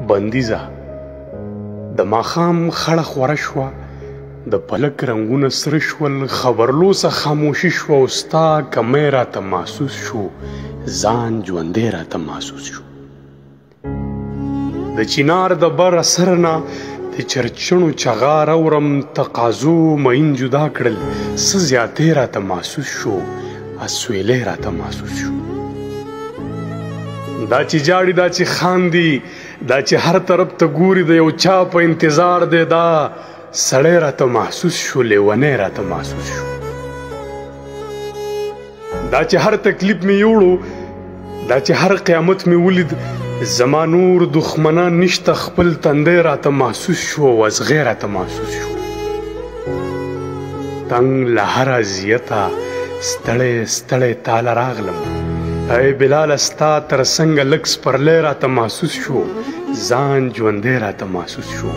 بندیزه د ماښام خړه خوره شوه د پلک رنګونه سره شول خبرلوسه خاموشي شوه او ستا کمی راته محسوس شو ځان ژوندی راته محسوس شو د چینار د بر سر نه د چرچڼو چغار اورم تقاضو مین جدا کړل څه زیاتې راته محسوس شو اسویلی راته محسوس شو دا چې جاړي دا چې خاندي دا چې هر طرف ته ګوري د یو چا په انتظار دی دا سړی راته محسوس شو لیونی راته محسوس شو دا چې هر تکلیف مې یوړو دا چې هر قیامت مې ولید زما نور دښمنان نشته خپل تندی راته محسوس شو او ازغی راته محسوس شو تنګ له هر اذیته ستړی ستړی تاله راغلم ای بلاله ستا تر څنګه لږ سپرلی راته محسوس شو ځان ژوندی راته محسوس شو